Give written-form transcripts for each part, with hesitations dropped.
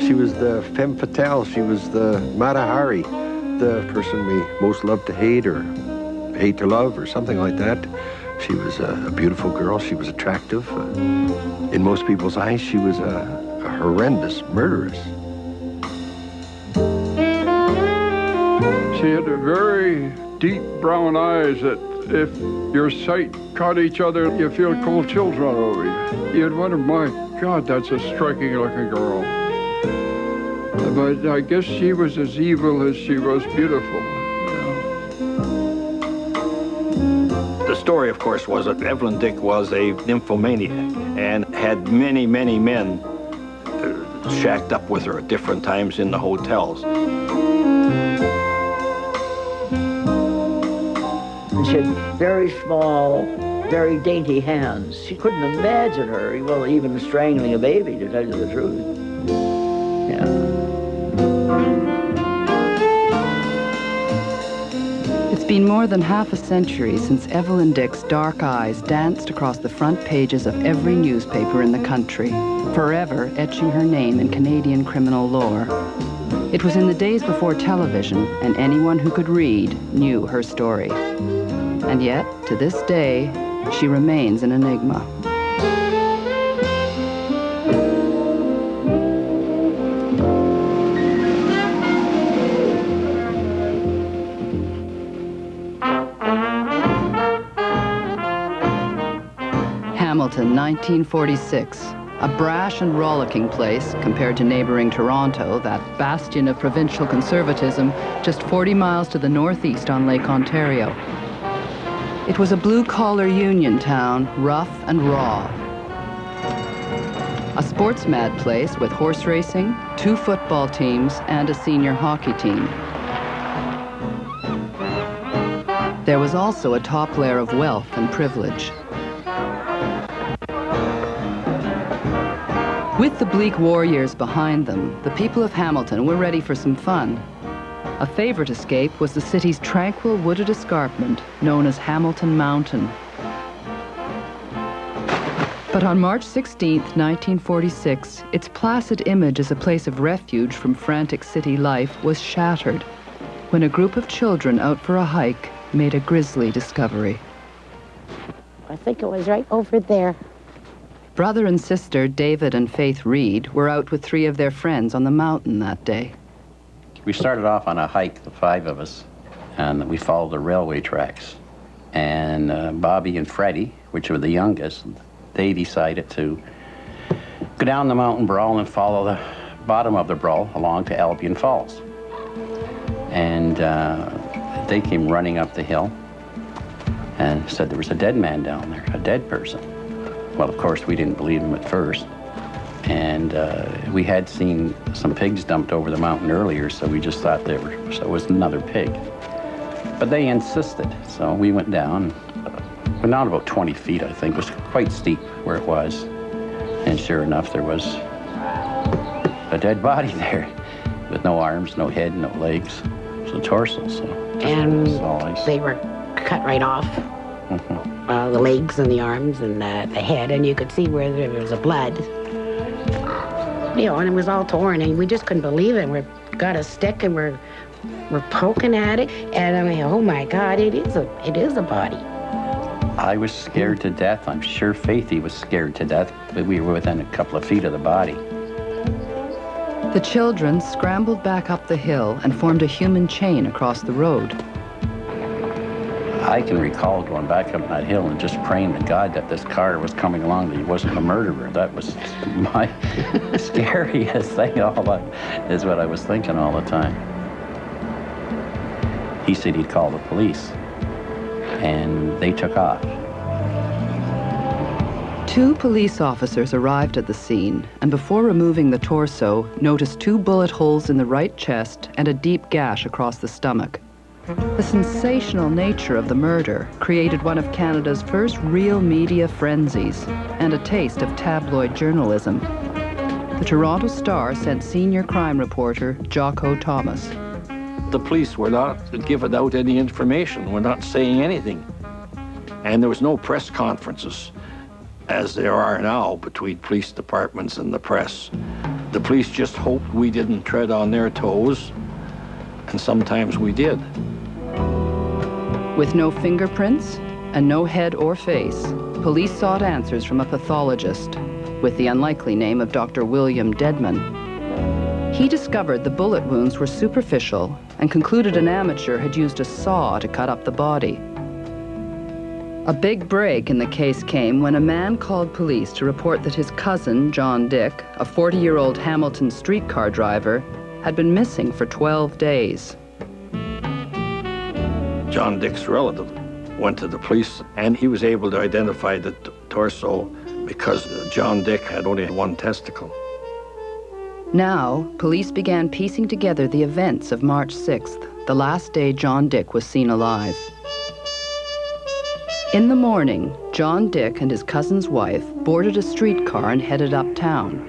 She was the femme fatale. She was the Mata Hari, the person we most love to hate or hate to love or something like that. She was a beautiful girl. She was attractive. In most people's eyes, she was a horrendous murderess. She had very deep brown eyes that if your sight caught each other, you feel cold chills run over you. You'd wonder, my God, that's a striking looking girl. But I guess she was as evil as she was beautiful. The story, of course, was that Evelyn Dick was a nymphomaniac and had many, many men shacked up with her at different times in the hotels. She had very small, very dainty hands. She couldn't imagine her, well, even strangling a baby, to tell you the truth. Yeah. It's been more than half a century since Evelyn Dick's dark eyes danced across the front pages of every newspaper in the country, forever etching her name in Canadian criminal lore. It was in the days before television, and anyone who could read knew her story. And yet, to this day, she remains an enigma. Hamilton, 1946. A brash and rollicking place compared to neighboring Toronto, that bastion of provincial conservatism, just 40 miles to the northeast on Lake Ontario. It was a blue-collar union town, rough and raw. A sports-mad place with horse racing, 2 football teams, and a senior hockey team. There was also a top layer of wealth and privilege. With the bleak war years behind them, the people of Hamilton were ready for some fun. A favorite escape was the city's tranquil wooded escarpment known as Hamilton Mountain. But on March 16, 1946, its placid image as a place of refuge from frantic city life was shattered when a group of children out for a hike made a grisly discovery. I think it was right over there. Brother and sister David and Faith Reed were out with 3 of their friends on the mountain that day. We started off on a hike, the 5 of us, and we followed the railway tracks. And Bobby and Freddie, which were the youngest, they decided to go down the mountain brawl and follow the bottom of the brawl along to Albion Falls. And they came running up the hill and said there was a dead man down there, a dead person. Well, of course, we didn't believe them at first. And we had seen some pigs dumped over the mountain earlier, so we just thought so it was another pig. But they insisted, so we went down. Went down about 20 feet, I think. It was quite steep where it was. And sure enough, there was a dead body there with no arms, no head, no legs. It was a torso, so. And they were cut right off. Mm-hmm. The legs and the arms and the head, and you could see where there was a blood. You know, and it was all torn, and we just couldn't believe it. We got a stick and we're poking at it, and I mean, oh my God, it is a body. I was scared to death. I'm sure Faithy was scared to death, but we were within a couple of feet of the body. The children scrambled back up the hill and formed a human chain across the road. I can recall going back up that hill and just praying to God that this car was coming along, that he wasn't a murderer. That was my scariest thing. All that is what I was thinking all the time. He said he'd call the police, and they took off. 2 police officers arrived at the scene, and before removing the torso, noticed 2 bullet holes in the right chest and a deep gash across the stomach. The sensational nature of the murder created one of Canada's first real media frenzies and a taste of tabloid journalism. The Toronto Star sent senior crime reporter Jocko Thomas. The police were not giving out any information, were not saying anything. And there was no press conferences, as there are now between police departments and the press. The police just hoped we didn't tread on their toes, and sometimes we did. With no fingerprints and no head or face, police sought answers from a pathologist with the unlikely name of Dr. William Deadman. He discovered the bullet wounds were superficial and concluded an amateur had used a saw to cut up the body. A big break in the case came when a man called police to report that his cousin, John Dick, a 40-year-old Hamilton streetcar driver, had been missing for 12 days. John Dick's relative went to the police, and he was able to identify the torso because John Dick had only one testicle. Now, police began piecing together the events of March 6th, the last day John Dick was seen alive. In the morning, John Dick and his cousin's wife boarded a streetcar and headed uptown.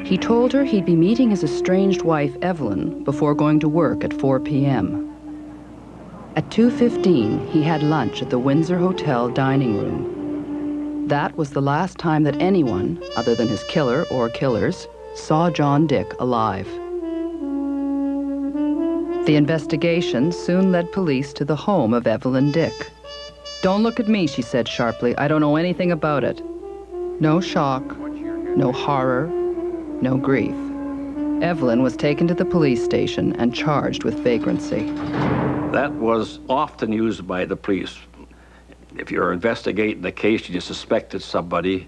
He told her he'd be meeting his estranged wife, Evelyn, before going to work at 4 p.m. At 2:15, he had lunch at the Windsor Hotel dining room. That was the last time that anyone, other than his killer or killers, saw John Dick alive. The investigation soon led police to the home of Evelyn Dick. "Don't look at me," she said sharply. "I don't know anything about it." No shock, no horror, no grief. Evelyn was taken to the police station and charged with vagrancy. That was often used by the police. If you're investigating a case, you suspected somebody,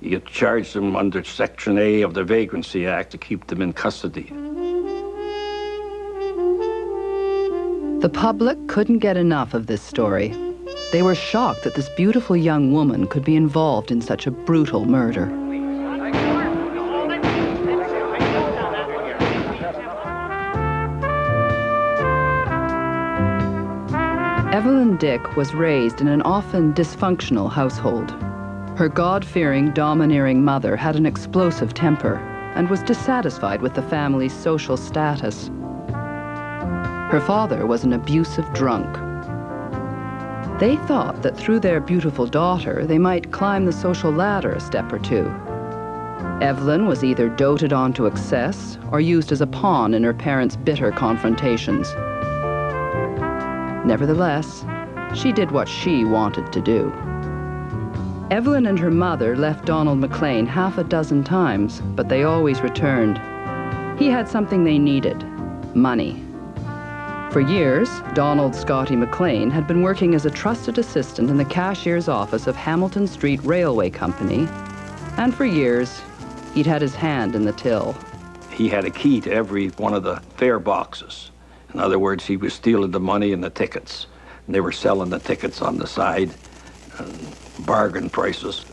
you charge them under Section A of the Vagrancy Act to keep them in custody. The public couldn't get enough of this story. They were shocked that this beautiful young woman could be involved in such a brutal murder. Evelyn Dick was raised in an often dysfunctional household. Her God-fearing, domineering mother had an explosive temper and was dissatisfied with the family's social status. Her father was an abusive drunk. They thought that through their beautiful daughter, they might climb the social ladder a step or two. Evelyn was either doted on to excess or used as a pawn in her parents' bitter confrontations. Nevertheless, she did what she wanted to do. Evelyn and her mother left Donald MacLean half a dozen times, but they always returned. He had something they needed: money. For years, Donald Scotty MacLean had been working as a trusted assistant in the cashier's office of Hamilton Street Railway Company, and for years, he'd had his hand in the till. He had a key to every one of the fare boxes. In other words, he was stealing the money and the tickets, and they were selling the tickets on the side, bargain prices.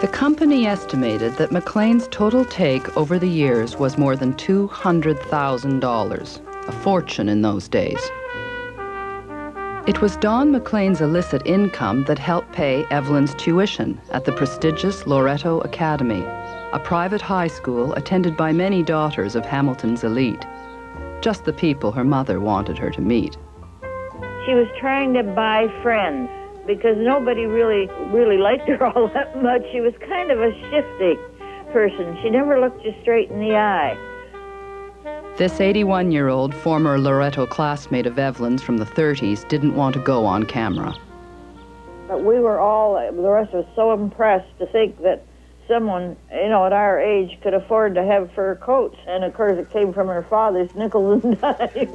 The company estimated that MacLean's total take over the years was more than $200,000, a fortune in those days. It was Don MacLean's illicit income that helped pay Evelyn's tuition at the prestigious Loretto Academy, a private high school attended by many daughters of Hamilton's elite. Just the people her mother wanted her to meet. She was trying to buy friends because nobody really liked her all that much. She was kind of a shifty person. She never looked you straight in the eye. This 81-year-old former Loretto classmate of Evelyn's from the 30s didn't want to go on camera. But we were all, the rest of us, so impressed to think that someone, at our age could afford to have fur coats. And of course it came from her father's nickels and dimes.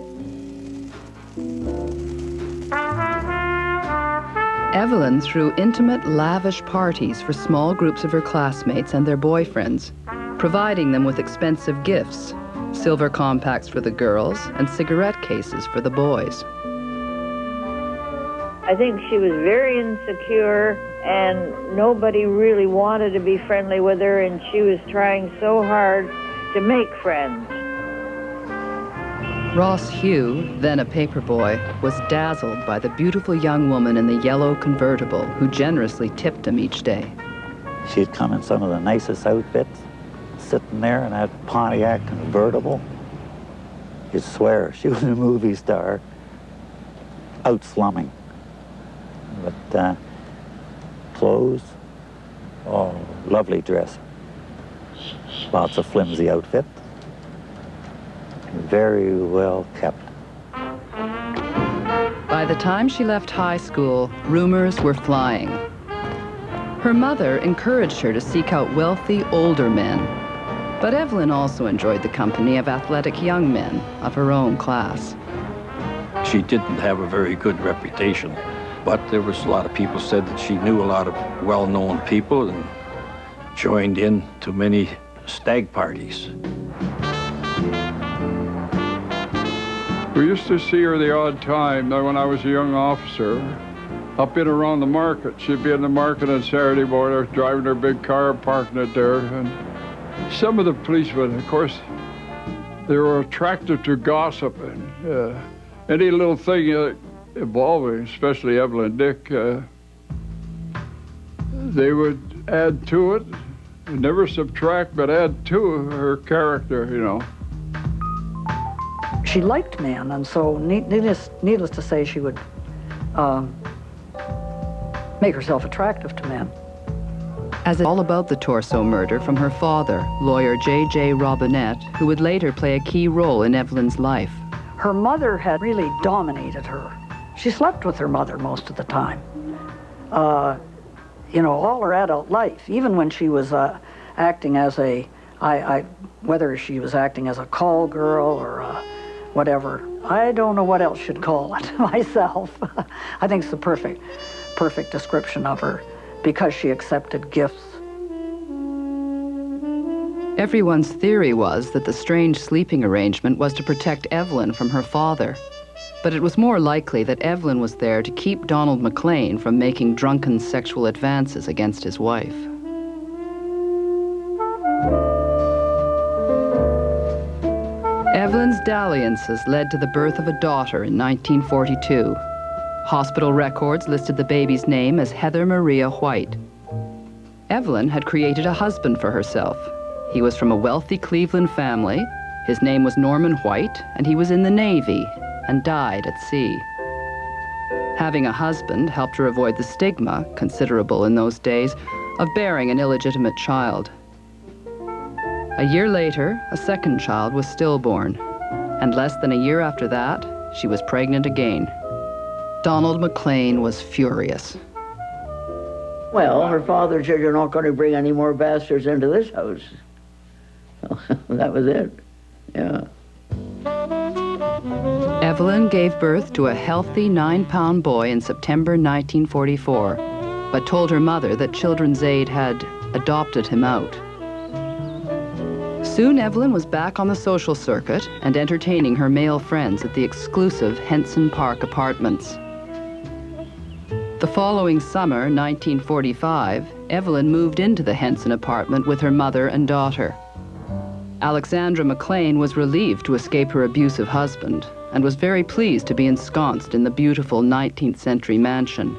Evelyn threw intimate, lavish parties for small groups of her classmates and their boyfriends, providing them with expensive gifts, silver compacts for the girls and cigarette cases for the boys. I think she was very insecure, and nobody really wanted to be friendly with her, and she was trying so hard to make friends. Ross Hugh, then a paperboy, was dazzled by the beautiful young woman in the yellow convertible who generously tipped him each day. She'd come in some of the nicest outfits, sitting there in that Pontiac convertible. You'd swear she was a movie star, out slumming. clothes, oh, lovely dress. Lots of flimsy outfit. Very well kept. By the time she left high school, rumors were flying. Her mother encouraged her to seek out wealthy, older men. But Evelyn also enjoyed the company of athletic young men of her own class. She didn't have a very good reputation, but there was a lot of people said that she knew a lot of well-known people and joined in to many stag parties. We used to see her the odd time when I was a young officer. Up in around the market. She'd be in the market on Saturday morning, driving her big car, parking it there. And some of the policemen, of course, they were attracted to gossip and any little thing involving, especially Evelyn Dick, they would add to it, never subtract, but add to her character, you know. She liked men, and so needless to say, she would make herself attractive to men. As all about the Torso murder from her father, lawyer J.J. Robinette, who would later play a key role in Evelyn's life. Her mother had really dominated her. She slept with her mother most of the time. You know, all her adult life, even when she was acting as whether she was acting as a call girl or whatever, I don't know what else you'd call it myself. I think it's the perfect description of her, because she accepted gifts. Everyone's theory was that the strange sleeping arrangement was to protect Evelyn from her father. But it was more likely that Evelyn was there to keep Donald MacLean from making drunken sexual advances against his wife. Evelyn's dalliances led to the birth of a daughter in 1942. Hospital records listed the baby's name as Heather Maria White. Evelyn had created a husband for herself. He was from a wealthy Cleveland family. His name was Norman White, and he was in the Navy and died at sea. Having a husband helped her avoid the stigma, considerable in those days, of bearing an illegitimate child. A year later, a second child was stillborn, and less than a year after that, she was pregnant again. Donald MacLean was furious. Well, her father said, "You're not going to bring any more bastards into this house." That was it. Yeah. Evelyn gave birth to a healthy 9-pound boy in September 1944, but told her mother that Children's Aid had adopted him out. Soon Evelyn was back on the social circuit and entertaining her male friends at the exclusive Henson Park apartments. The following summer, 1945, Evelyn moved into the Henson apartment with her mother and daughter. Alexandra MacLean was relieved to escape her abusive husband and was very pleased to be ensconced in the beautiful 19th century mansion.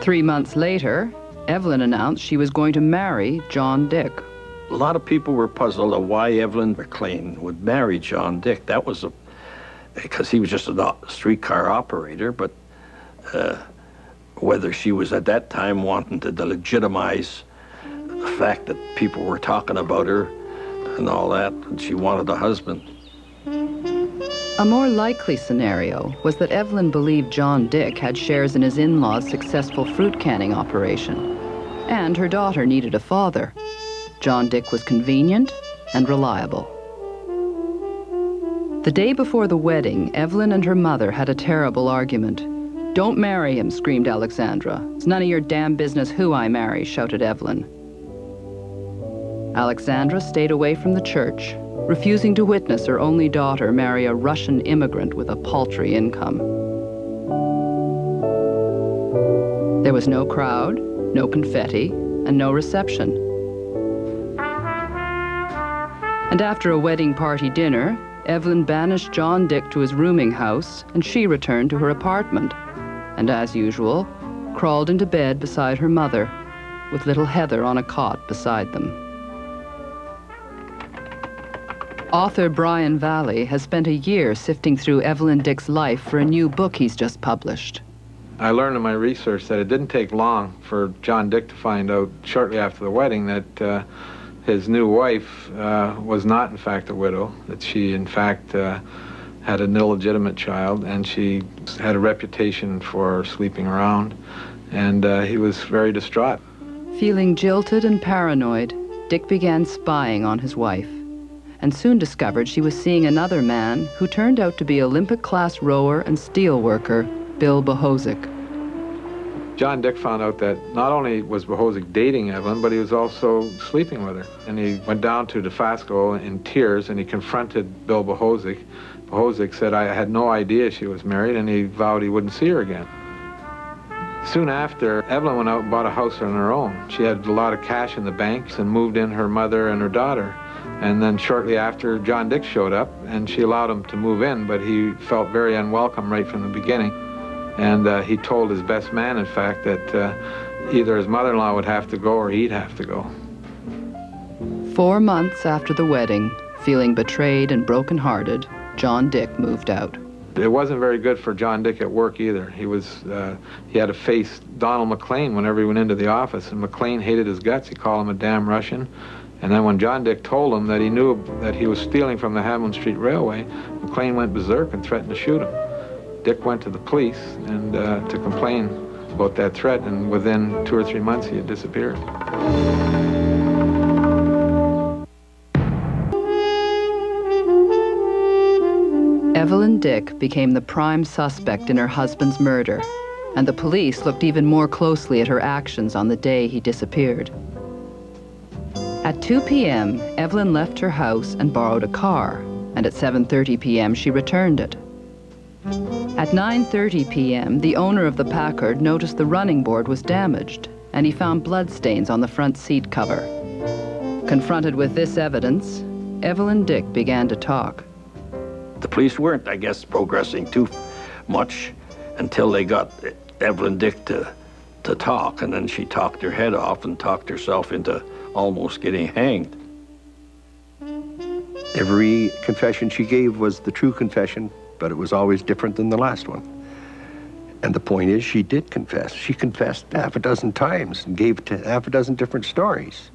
3 months later, Evelyn announced she was going to marry John Dick. A lot of people were puzzled at why Evelyn MacLean would marry John Dick. That was because he was just a streetcar operator, but whether she was at that time wanting to delegitimize the fact that people were talking about her and all that, and she wanted a husband. A more likely scenario was that Evelyn believed John Dick had shares in his in-laws' successful fruit canning operation, and her daughter needed a father. John Dick was convenient and reliable. The day before the wedding, Evelyn and her mother had a terrible argument. "Don't marry him," screamed Alexandra. "It's none of your damn business who I marry," shouted Evelyn. Alexandra stayed away from the church, refusing to witness her only daughter marry a Russian immigrant with a paltry income. There was no crowd, no confetti, and no reception. And after a wedding party dinner, Evelyn banished John Dick to his rooming house, and she returned to her apartment, and as usual, crawled into bed beside her mother, with little Heather on a cot beside them. Author Brian Valley has spent a year sifting through Evelyn Dick's life for a new book he's just published. I learned in my research that it didn't take long for John Dick to find out shortly after the wedding that his new wife was not in fact a widow, that she in fact had an illegitimate child, and she had a reputation for sleeping around, and he was very distraught. Feeling jilted and paranoid, Dick began spying on his wife, and soon discovered she was seeing another man who turned out to be Olympic-class rower and steel worker Bill Bohozic. John Dick found out that not only was Bohozic dating Evelyn, but he was also sleeping with her. And he went down to DeFasco in tears, and he confronted Bill Bohozic. Bohozic said, "I had no idea she was married," and he vowed he wouldn't see her again. Soon after, Evelyn went out and bought a house on her own. She had a lot of cash in the banks and moved in her mother and her daughter. And then shortly after, John Dick showed up, and she allowed him to move in, but he felt very unwelcome right from the beginning. And he told his best man, in fact, that either his mother-in-law would have to go or he'd have to go. 4 months after the wedding, feeling betrayed and brokenhearted, John Dick moved out. It wasn't very good for John Dick at work either. He had to face Donald MacLean whenever he went into the office, and MacLean hated his guts. He called him a damn Russian. And then when John Dick told him that he knew that he was stealing from the Hamlin Street Railway, MacLean went berserk and threatened to shoot him. Dick went to the police and to complain about that threat, and within 2 or 3 months he had disappeared. Evelyn Dick became the prime suspect in her husband's murder, and the police looked even more closely at her actions on the day he disappeared. At 2 p.m., Evelyn left her house and borrowed a car, and at 7:30 p.m. she returned it. At 9:30 p.m., the owner of the Packard noticed the running board was damaged, and he found bloodstains on the front seat cover. Confronted with this evidence, Evelyn Dick began to talk. The police weren't, I guess, progressing too much until they got Evelyn Dick to talk, and then she talked her head off and talked herself into almost getting hanged. Every confession she gave was the true confession, but it was always different than the last one. And the point is, she did confess. She confessed half a dozen times and gave half a dozen different stories.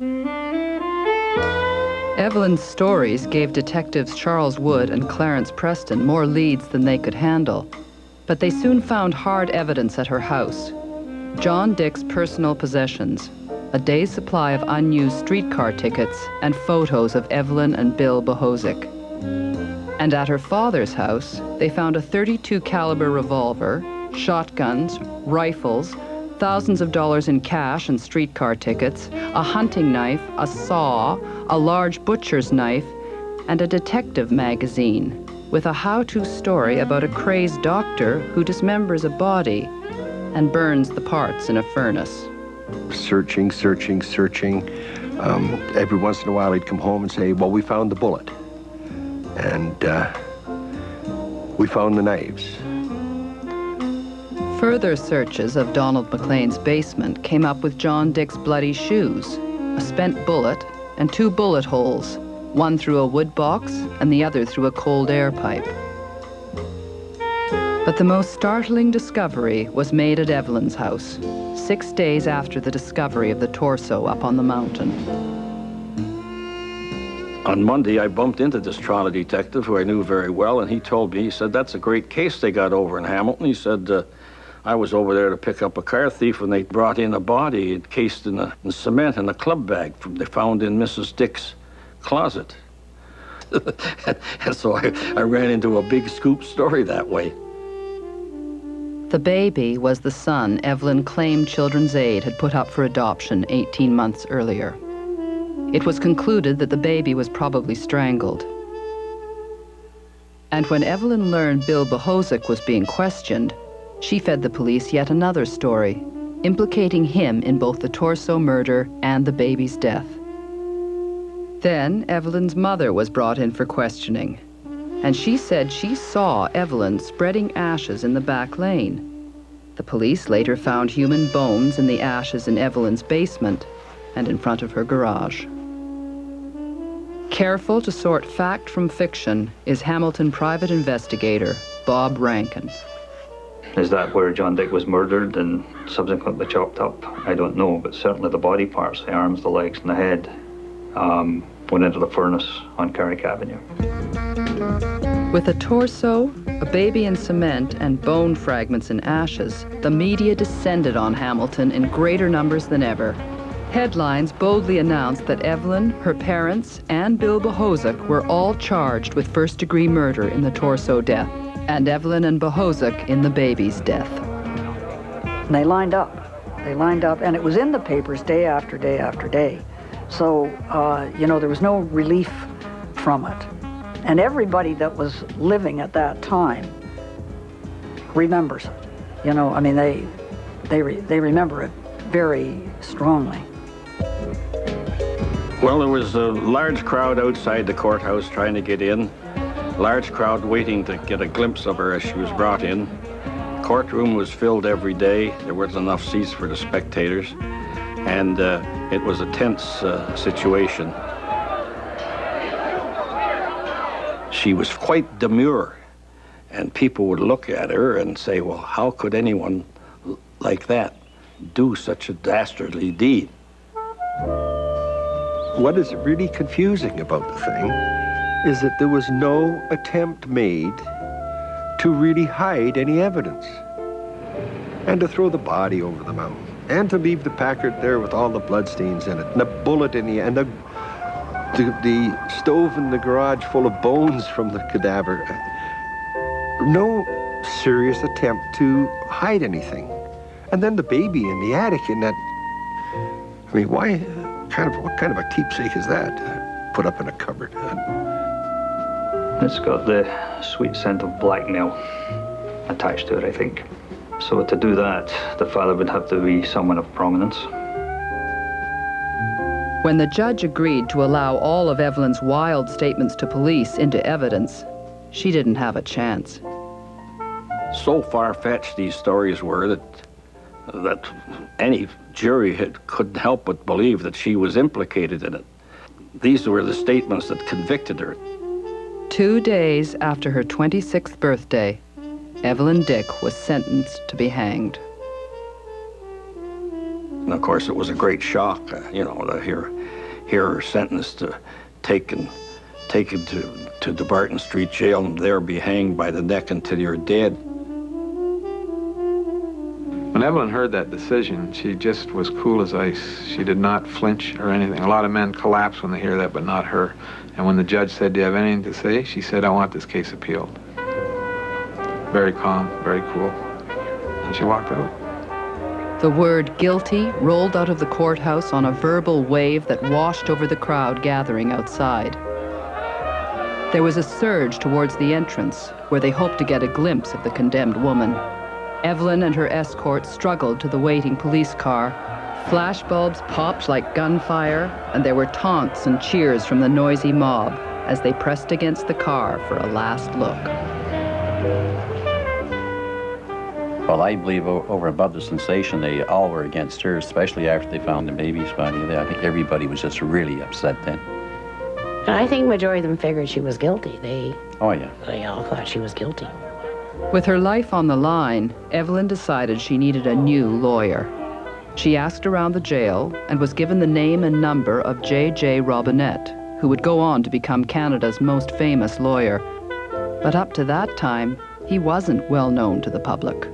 Evelyn's stories gave detectives Charles Wood and Clarence Preston more leads than they could handle, but they soon found hard evidence at her house. John Dick's personal possessions, a day's supply of unused streetcar tickets, and photos of Evelyn and Bill Bohozic. And at her father's house, they found a .32 caliber revolver, shotguns, rifles, thousands of dollars in cash and streetcar tickets, a hunting knife, a saw, a large butcher's knife, and a detective magazine with a how-to story about a crazed doctor who dismembers a body and burns the parts in a furnace. Searching. Every once in a while he'd come home and say, "Well, we found the bullet. And we found the knives." Further searches of Donald MacLean's basement came up with John Dick's bloody shoes, a spent bullet, and 2 bullet holes, one through a wood box and the other through a cold air pipe. But the most startling discovery was made at Evelyn's house, 6 days after the discovery of the torso up on the mountain. On Monday, I bumped into this trial detective who I knew very well, and he told me, he said, "That's a great case they got over in Hamilton." He said, "I was over there to pick up a car thief when they brought in a body encased in cement in a club bag they found in Mrs. Dick's closet." And so I ran into a big scoop story that way. The baby was the son Evelyn claimed Children's Aid had put up for adoption 18 months earlier. It was concluded that the baby was probably strangled. And when Evelyn learned Bill Bohozic was being questioned, she fed the police yet another story, implicating him in both the torso murder and the baby's death. Then Evelyn's mother was brought in for questioning, and she said she saw Evelyn spreading ashes in the back lane. The police later found human bones in the ashes in Evelyn's basement and in front of her garage. Careful to sort fact from fiction is Hamilton private investigator Bob Rankin. Is that where John Dick was murdered and subsequently chopped up? I don't know, but certainly the body parts, the arms, the legs, and the head, went into the furnace on Carrick Avenue. With a torso, a baby in cement, and bone fragments in ashes, the media descended on Hamilton in greater numbers than ever. Headlines boldly announced that Evelyn, her parents, and Bill Bohosuk were all charged with first-degree murder in the torso death, and Evelyn and Bohosuk in the baby's death. And they lined up, and it was in the papers day after day after day. So, there was no relief from it. And everybody that was living at that time remembers it. They remember it very strongly. Well, there was a large crowd outside the courthouse trying to get in. Large crowd waiting to get a glimpse of her as she was brought in. Courtroom was filled every day. There wasn't enough seats for the spectators. And it was a tense situation. She was quite demure. And people would look at her and say, well, how could anyone like that do such a dastardly deed? What is really confusing about the thing is that there was no attempt made to really hide any evidence and to throw the body over the mountain and to leave the Packard there with all the bloodstains in it and a bullet in the end, the stove in the garage full of bones from the cadaver. No serious attempt to hide anything. And then the baby in the attic in that, why, what kind of a keepsake is that? Put up in a cupboard. It's got the sweet scent of blackmail attached to it, I think. So to do that, the father would have to be someone of prominence. When the judge agreed to allow all of Evelyn's wild statements to police into evidence, she didn't have a chance. So far-fetched these stories were that any jury couldn't help but believe that she was implicated in it. These were the statements that convicted her. 2 days after her 26th birthday, Evelyn Dick was sentenced to be hanged. And of course, it was a great shock, to hear her sentenced to taken to the Barton Street jail and there be hanged by the neck until you're dead. When Evelyn heard that decision, she just was cool as ice. She did not flinch or anything. A lot of men collapse when they hear that, but not her. And when the judge said, do you have anything to say? She said, I want this case appealed. Very calm, very cool. And she walked out. The word guilty rolled out of the courthouse on a verbal wave that washed over the crowd gathering outside. There was a surge towards the entrance, where they hoped to get a glimpse of the condemned woman. Evelyn and her escort struggled to the waiting police car. Flashbulbs popped like gunfire, and there were taunts and cheers from the noisy mob as they pressed against the car for a last look. Well, I believe over and above the sensation, they all were against her, especially after they found the baby's body. I think everybody was just really upset then. I think majority of them figured she was guilty. They all thought she was guilty. With her life on the line, Evelyn decided she needed a new lawyer. She asked around the jail and was given the name and number of J.J. Robinette, who would go on to become Canada's most famous lawyer. But up to that time, he wasn't well known to the public.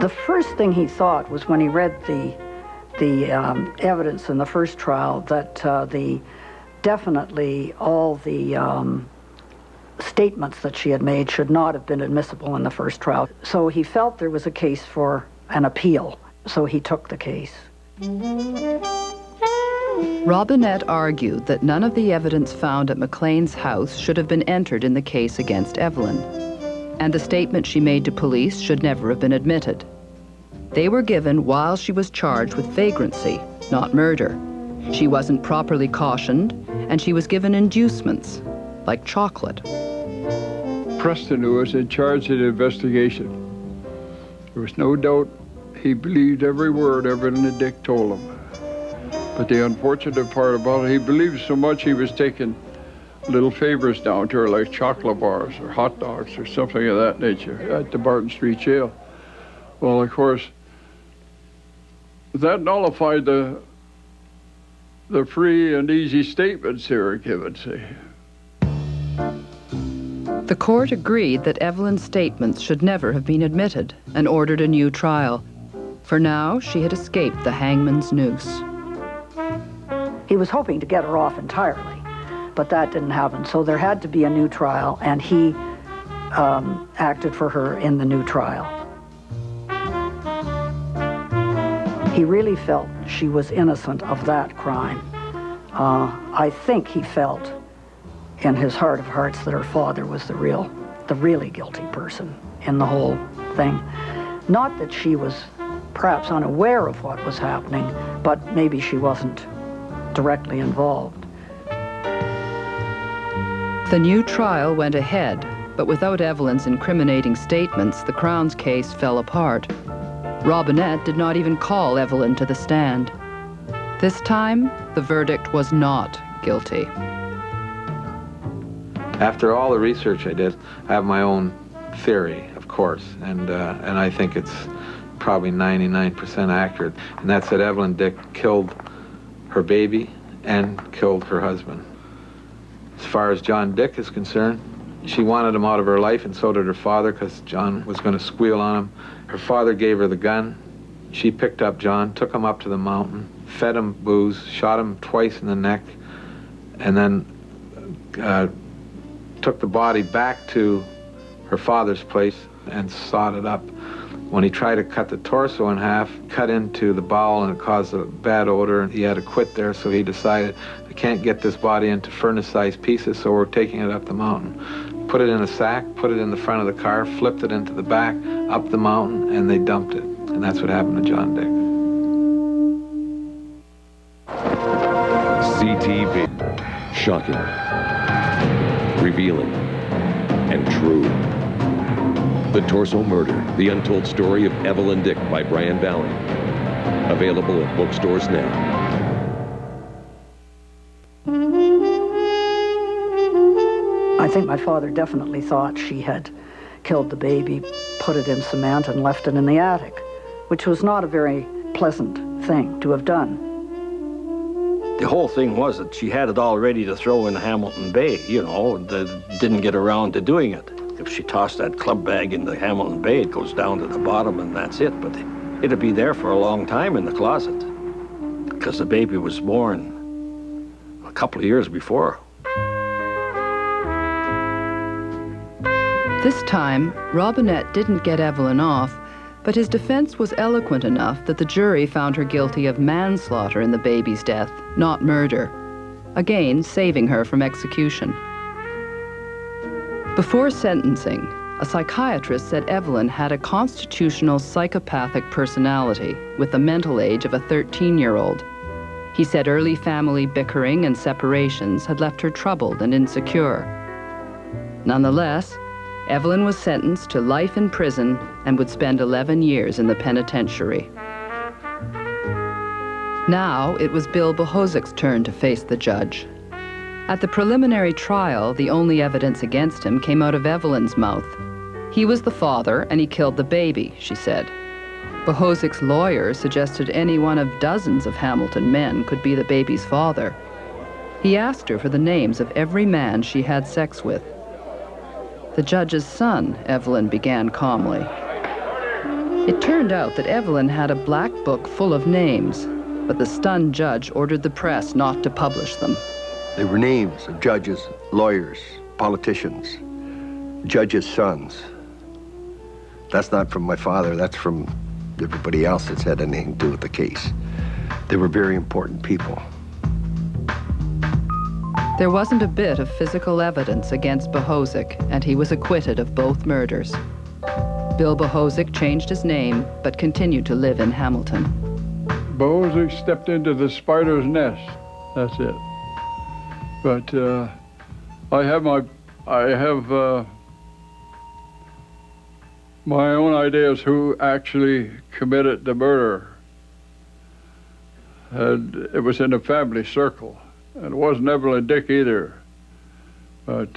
The first thing he thought was when he read the evidence in the first trial that definitely all the statements that she had made should not have been admissible in the first trial. So he felt there was a case for an appeal, so he took the case. Robinette argued that none of the evidence found at MacLean's house should have been entered in the case against Evelyn, and the statement she made to police should never have been admitted. They were given while she was charged with vagrancy, not murder. She wasn't properly cautioned, and she was given inducements, like chocolate. Preston, who was in charge of the investigation, there was no doubt he believed every word Evelyn Dick told him. But the unfortunate part about it, he believed so much he was taking little favors down to her, like chocolate bars or hot dogs or something of that nature at the Barton Street jail. Well, of course, that nullified the free and easy statements they were given, see. The court agreed that Evelyn's statements should never have been admitted and ordered a new trial. For now, she had escaped the hangman's noose. He was hoping to get her off entirely, but that didn't happen. So there had to be a new trial, and he acted for her in the new trial. He really felt she was innocent of that crime. I think he felt in his heart of hearts that her father was the really guilty person in the whole thing. Not that she was perhaps unaware of what was happening, but maybe she wasn't directly involved. The new trial went ahead, but without Evelyn's incriminating statements, the Crown's case fell apart. Robinette did not even call Evelyn to the stand. This time, the verdict was not guilty. After all the research I did, I have my own theory, of course, and I think it's probably 99% accurate, and that's that Evelyn Dick killed her baby and killed her husband. As far as John Dick is concerned, she wanted him out of her life, and so did her father, because John was going to squeal on him. Her father gave her the gun. She picked up John, took him up to the mountain, fed him booze, shot him twice in the neck, and then took the body back to her father's place and sawed it up. When he tried to cut the torso in half, cut into the bowel, and it caused a bad odor, and he had to quit there, so he decided, I can't get this body into furnace-sized pieces, so we're taking it up the mountain. Put it in a sack, put it in the front of the car, flipped it into the back, up the mountain, and they dumped it. And that's what happened to John Dick. CTV. Shocking. Revealing. And true. The Torso Murder, the untold story of Evelyn Dick by Brian Valley. Available at bookstores now. I think my father definitely thought she had killed the baby, put it in cement, and left it in the attic, which was not a very pleasant thing to have done. The whole thing was that she had it all ready to throw in Hamilton Bay, you know, and didn't get around to doing it. If she tossed that club bag into Hamilton Bay, it goes down to the bottom and that's it. But it'd be there for a long time in the closet because the baby was born a couple of years before. This time, Robinette didn't get Evelyn off, but his defense was eloquent enough that the jury found her guilty of manslaughter in the baby's death, not murder, again saving her from execution. Before sentencing, a psychiatrist said Evelyn had a constitutional psychopathic personality with the mental age of a 13-year-old. He said early family bickering and separations had left her troubled and insecure. Nonetheless, Evelyn was sentenced to life in prison and would spend 11 years in the penitentiary. Now it was Bill Bohozic's turn to face the judge. At the preliminary trial, the only evidence against him came out of Evelyn's mouth. He was the father and he killed the baby, she said. Bohozic's lawyer suggested any one of dozens of Hamilton men could be the baby's father. He asked her for the names of every man she had sex with. The judge's son, Evelyn began calmly. It turned out that Evelyn had a black book full of names, but the stunned judge ordered the press not to publish them. They were names of judges, lawyers, politicians, judges' sons. That's not from my father, that's from everybody else that's had anything to do with the case. They were very important people. There wasn't a bit of physical evidence against Bohozic, and he was acquitted of both murders. Bill Bohozic changed his name, but continued to live in Hamilton. Bohozic stepped into the spider's nest, that's it. But I have my own ideas who actually committed the murder. And it was in a family circle. And it wasn't Evelyn Dick either. But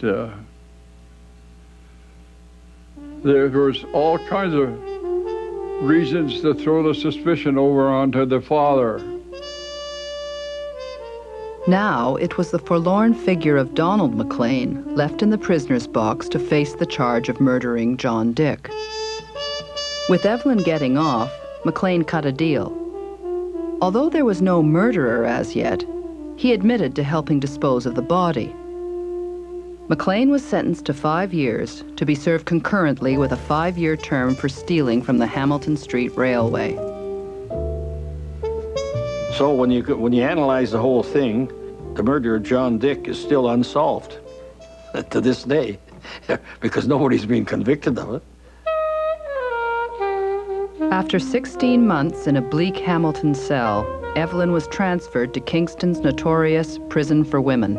there was all kinds of reasons to throw the suspicion over onto the father. Now it was the forlorn figure of Donald MacLean left in the prisoner's box to face the charge of murdering John Dick. With Evelyn getting off, MacLean cut a deal. Although there was no murderer as yet, he admitted to helping dispose of the body. MacLean was sentenced to 5 years to be served concurrently with a 5-year term for stealing from the Hamilton Street Railway. So when you analyze the whole thing, the murder of John Dick is still unsolved to this day because nobody's been convicted of it. After 16 months in a bleak Hamilton cell, Evelyn was transferred to Kingston's notorious prison for women.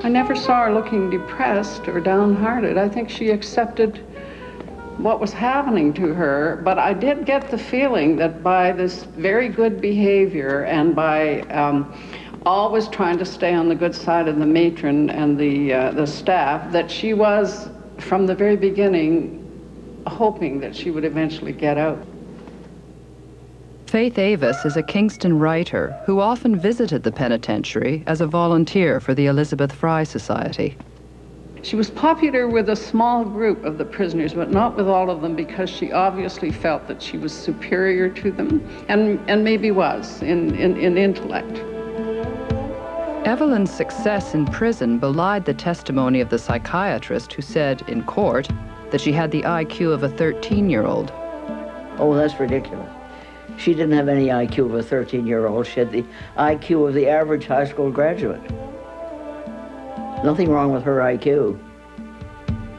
I never saw her looking depressed or downhearted. I think she accepted what was happening to her, but I did get the feeling that by this very good behavior and by always trying to stay on the good side of the matron and the staff, that she was, from the very beginning, hoping that she would eventually get out. Faith Avis is a Kingston writer who often visited the penitentiary as a volunteer for the Elizabeth Fry Society. She was popular with a small group of the prisoners, but not with all of them, because she obviously felt that she was superior to them, and maybe was in intellect. Evelyn's success in prison belied the testimony of the psychiatrist who said in court that she had the IQ of a 13-year-old. Oh, that's ridiculous. She didn't have any IQ of a 13-year-old. She had the IQ of the average high school graduate. Nothing wrong with her IQ.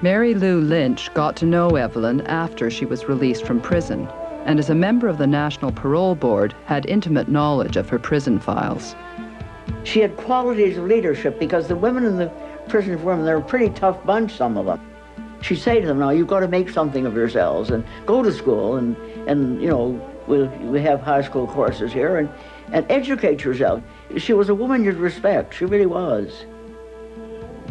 Mary Lou Lynch got to know Evelyn after she was released from prison, and as a member of the National Parole Board, had intimate knowledge of her prison files. She had qualities of leadership because the women in the prison for women, they're a pretty tough bunch, some of them. She'd say to them, now, you've got to make something of yourselves and go to school and you know, we have high school courses here and educate yourself. She was a woman you'd respect. She really was.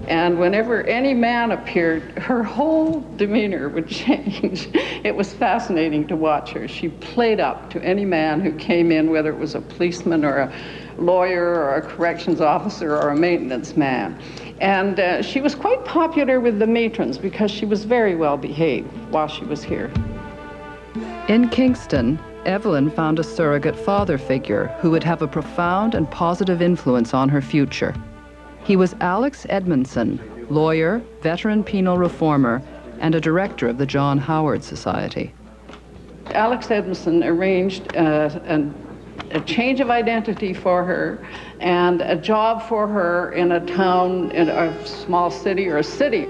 And whenever any man appeared, her whole demeanor would change. It was fascinating to watch her. She played up to any man who came in, whether it was a policeman or a lawyer or a corrections officer or a maintenance man. And she was quite popular with the matrons because she was very well behaved while she was here. In Kingston, Evelyn found a surrogate father figure who would have a profound and positive influence on her future. He was Alex Edmondson, lawyer, veteran penal reformer, and a director of the John Howard Society. Alex Edmondson arranged a change of identity for her and a job for her in a town, in a small city or a city.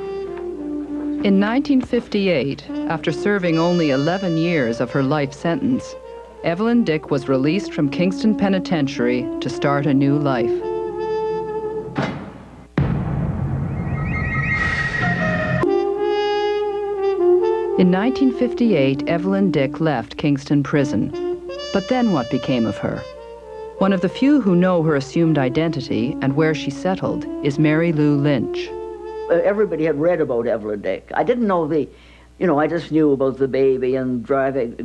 In 1958, after serving only 11 years of her life sentence, Evelyn Dick was released from Kingston Penitentiary to start a new life. In 1958, Evelyn Dick left Kingston Prison. But then what became of her? One of the few who know her assumed identity and where she settled is Mary Lou Lynch. Everybody had read about Evelyn Dick. I didn't know I just knew about the baby and driving,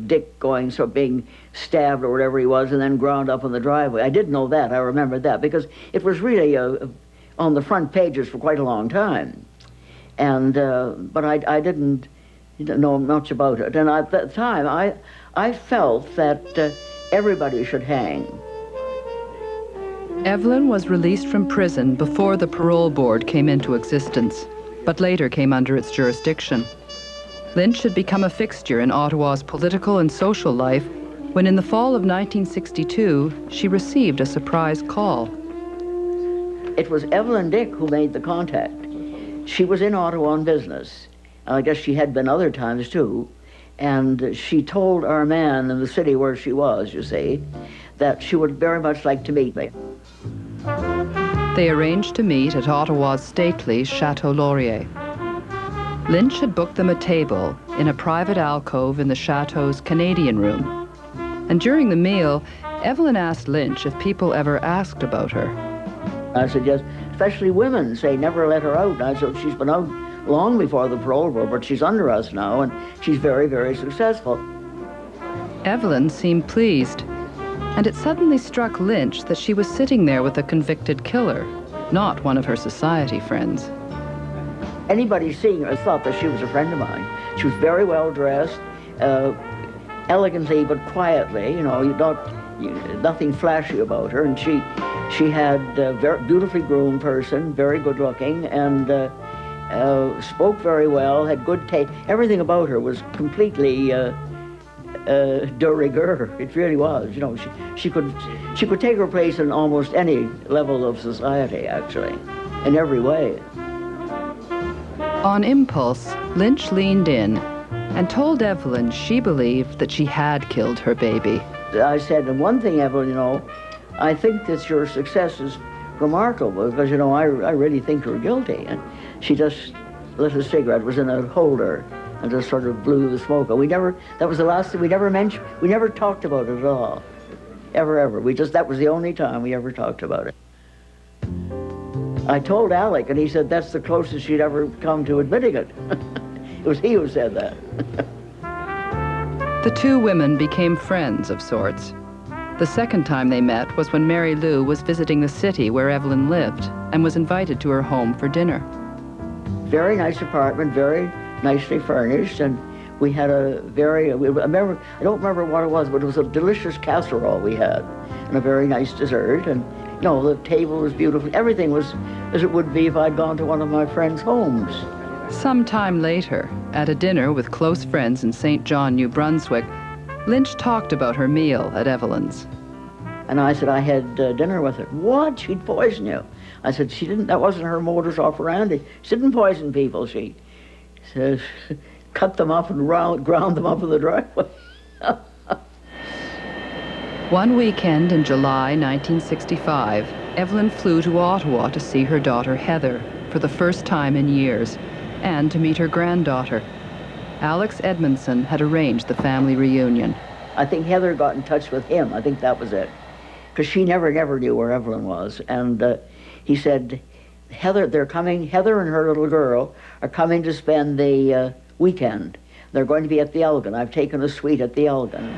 Dick going, so being stabbed or whatever he was and then ground up on the driveway. I did know that, I remember that, because it was really on the front pages for quite a long time. And, but I didn't know much about it. And at that time, I felt that everybody should hang. Evelyn was released from prison before the parole board came into existence, but later came under its jurisdiction. Lynch had become a fixture in Ottawa's political and social life when in the fall of 1962, she received a surprise call. It was Evelyn Dick who made the contact. She was in Ottawa on business. I guess she had been other times too. And she told our man in the city where she was, you see, that she would very much like to meet me. They arranged to meet at Ottawa's stately Chateau Laurier. Lynch had booked them a table in a private alcove in the Chateau's Canadian room. And during the meal, Evelyn asked Lynch if people ever asked about her. I said, yes, especially women say never let her out. I said, she's been out long before the parole board, but she's under us now, and she's very, very successful. Evelyn seemed pleased, and it suddenly struck Lynch that she was sitting there with a convicted killer, not one of her society friends. Anybody seeing her thought that she was a friend of mine. She was very well dressed, elegantly but quietly, you know, nothing flashy about her, and she had a very beautifully groomed person, very good looking, and spoke very well, had good taste. Everything about her was completely de rigueur. It really was. You know, she could take her place in almost any level of society, actually, in every way. On impulse, Lynch leaned in and told Evelyn she believed that she had killed her baby. I said, and one thing, Evelyn, you know, I think that your success is remarkable because, you know, I really think you're guilty. And she just lit a cigarette, was in a holder, and just sort of blew the smoke. That was the last thing we never mentioned. We never talked about it at all, ever. That was the only time we ever talked about it. I told Alec, and he said that's the closest she'd ever come to admitting it. It was he who said that. The two women became friends of sorts. The second time they met was when Mary Lou was visiting the city where Evelyn lived and was invited to her home for dinner. Very nice apartment, very nicely furnished, and we had I don't remember what it was, but it was a delicious casserole we had, and a very nice dessert, and you know, the table was beautiful. Everything was as it would be if I'd gone to one of my friends' homes. Some time later, at a dinner with close friends in St. John, New Brunswick, Lynch talked about her meal at Evelyn's. And I said, I had dinner with her. What? She'd poison you. I said, she didn't, that wasn't her modus operandi. She didn't poison people. She says, cut them up and ground them up in the driveway. One weekend in July 1965, Evelyn flew to Ottawa to see her daughter Heather for the first time in years, and to meet her granddaughter. Alex Edmondson had arranged the family reunion. I think Heather got in touch with him. I think that was it. Because she never knew where Evelyn was. And he said, Heather and her little girl are coming to spend the weekend. They're going to be at the Elgin. I've taken a suite at the Elgin.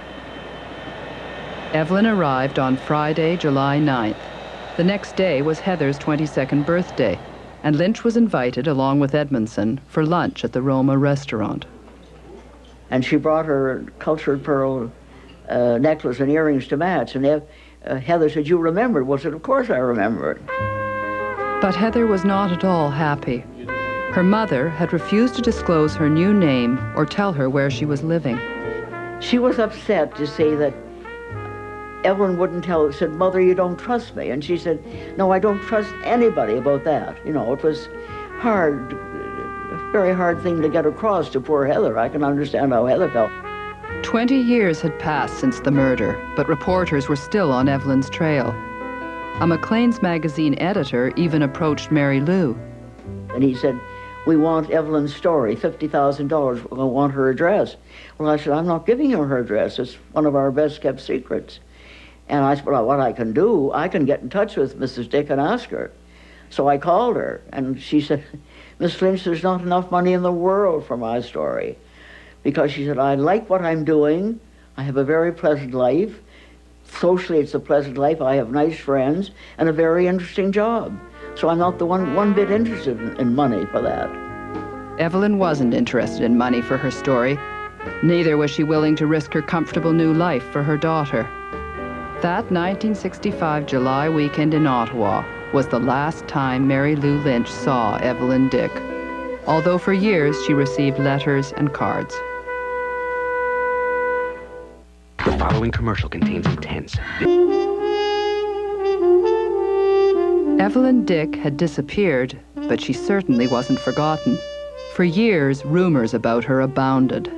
Evelyn arrived on Friday, July 9th. The next day was Heather's 22nd birthday, and Lynch was invited, along with Edmondson, for lunch at the Roma restaurant. And she brought her cultured pearl necklace and earrings to match, and Heather said, you remembered? Well, I said, of course I remembered. But Heather was not at all happy. Her mother had refused to disclose her new name or tell her where she was living. She was upset to see that Evelyn wouldn't tell her, said, Mother, you don't trust me. And she said, no, I don't trust anybody about that. You know, it was hard, a very hard thing to get across to poor Heather. I can understand how Heather felt. 20 years had passed since the murder, but reporters were still on Evelyn's trail. A MacLean's magazine editor even approached Mary Lou. And he said, we want Evelyn's story, $50,000, we want her address. Well, I said, I'm not giving you her address. It's one of our best kept secrets. And I said, well, what I can do, I can get in touch with Mrs. Dick and ask her. So I called her, and she said, Miss Lynch, there's not enough money in the world for my story. Because she said, I like what I'm doing. I have a very pleasant life. Socially, it's a pleasant life. I have nice friends and a very interesting job. So I'm not the one bit interested in money for that. Evelyn wasn't interested in money for her story. Neither was she willing to risk her comfortable new life for her daughter. That 1965 July weekend in Ottawa was the last time Mary Lou Lynch saw Evelyn Dick, although for years she received letters and cards. The following commercial contains intense. Evelyn Dick had disappeared, but she certainly wasn't forgotten. For years, rumors about her abounded.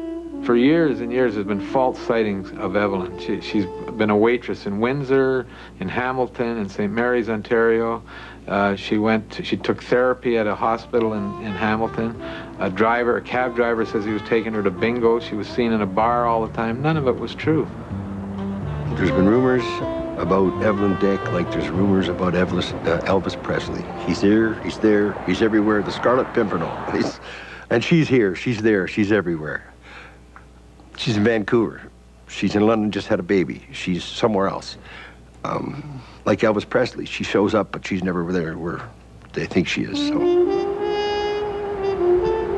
For years and years, there's been false sightings of Evelyn. She's been a waitress in Windsor, in Hamilton, in St. Mary's, Ontario. She took therapy at a hospital in Hamilton. A cab driver says he was taking her to bingo. She was seen in a bar all the time. None of it was true. There's been rumors about Evelyn Dick like there's rumors about Elvis Presley. He's here, he's there, he's everywhere. The Scarlet Pimpernel. And she's here, she's there, she's everywhere. She's in Vancouver. She's in London, just had a baby. She's somewhere else. Like Elvis Presley, she shows up, but she's never there where they think she is, so.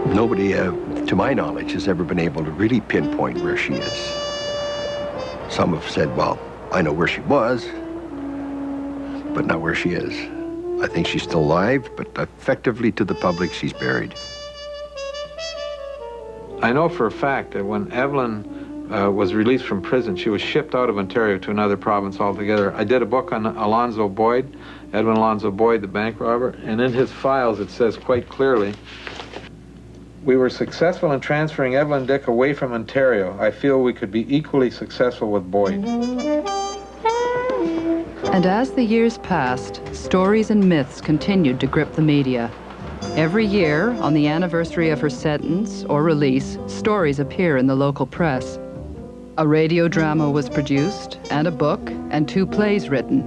Nobody, to my knowledge, has ever been able to really pinpoint where she is. Some have said, well, I know where she was, but not where she is. I think she's still alive, but effectively to the public, she's buried. I know for a fact that when Evelyn was released from prison, she was shipped out of Ontario to another province altogether. I did a book on Alonzo Boyd, Edwin Alonzo Boyd, the bank robber, and in his files it says quite clearly, "We were successful in transferring Evelyn Dick away from Ontario. I feel we could be equally successful with Boyd." And as the years passed, stories and myths continued to grip the media. Every year, on the anniversary of her sentence or release, stories appear in the local press. A radio drama was produced, and a book, and 2 plays written.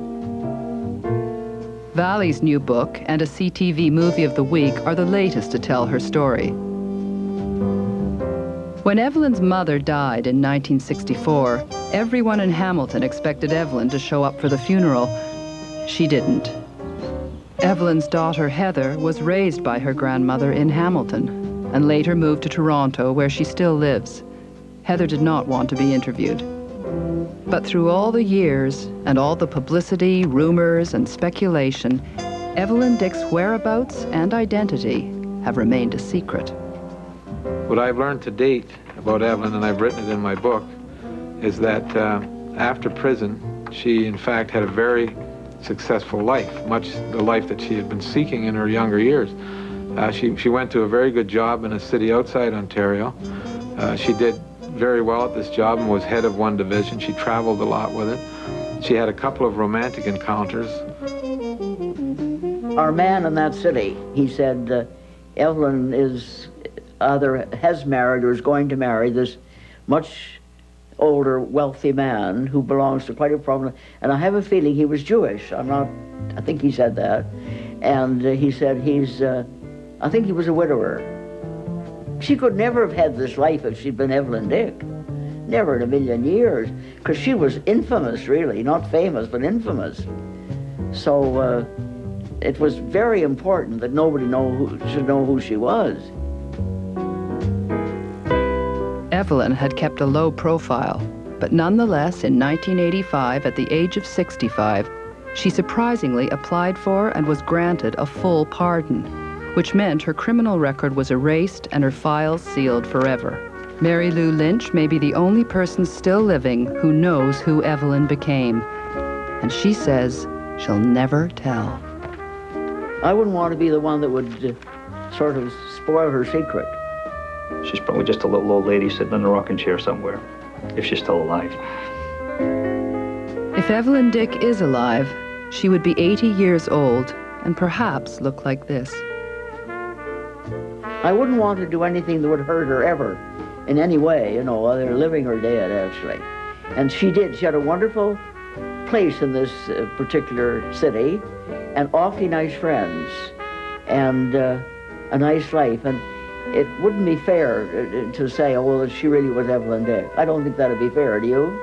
Valley's new book and a CTV movie of the week are the latest to tell her story. When Evelyn's mother died in 1964, everyone in Hamilton expected Evelyn to show up for the funeral. She didn't. Evelyn's daughter, Heather, was raised by her grandmother in Hamilton and later moved to Toronto, where she still lives. Heather did not want to be interviewed. But through all the years and all the publicity, rumors, and speculation, Evelyn Dick's whereabouts and identity have remained a secret. What I've learned to date about Evelyn, and I've written it in my book, is that after prison, she in fact had a very successful life, much the life that she had been seeking in her younger years. She went to a very good job in a city outside Ontario. She did very well at this job and was head of one division. She traveled a lot with it. She had a couple of romantic encounters. Our man in that city, he said, Evelyn is either has married or is going to marry this much older, wealthy man who belongs to quite a prominent, and I have a feeling he was Jewish. I think he said that. And he said I think he was a widower. She could never have had this life if she'd been Evelyn Dick. Never in a million years, because she was infamous, really, not famous, but infamous. So it was very important that nobody should know who she was. Evelyn had kept a low profile, but nonetheless, in 1985, at the age of 65, she surprisingly applied for and was granted a full pardon, which meant her criminal record was erased and her files sealed forever. Mary Lou Lynch may be the only person still living who knows who Evelyn became, and she says she'll never tell. I wouldn't want to be the one that would sort of spoil her secret. She's probably just a little old lady sitting in a rocking chair somewhere, if she's still alive. If Evelyn Dick is alive, she would be 80 years old and perhaps look like this. I wouldn't want to do anything that would hurt her ever, in any way, either living or dead, actually. And she did. She had a wonderful place in this particular city, and awfully nice friends, and a nice life. And it wouldn't be fair to say, oh, well, she really was Evelyn Dick. I don't think that'd be fair, do you?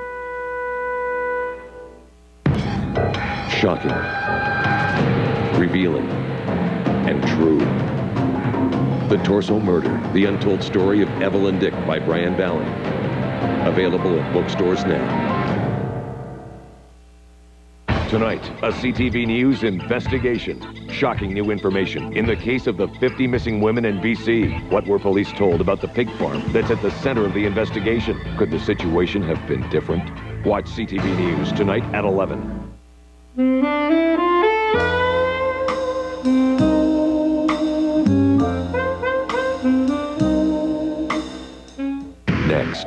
Shocking, revealing, and true. The Torso Murder, the untold story of Evelyn Dick by Brian Valley. Available at bookstores now. Tonight, a CTV News investigation. Shocking new information in the case of the 50 missing women in BC. What were police told about the pig farm that's at the center of the investigation? Could the situation have been different? Watch CTV News tonight at 11. Next.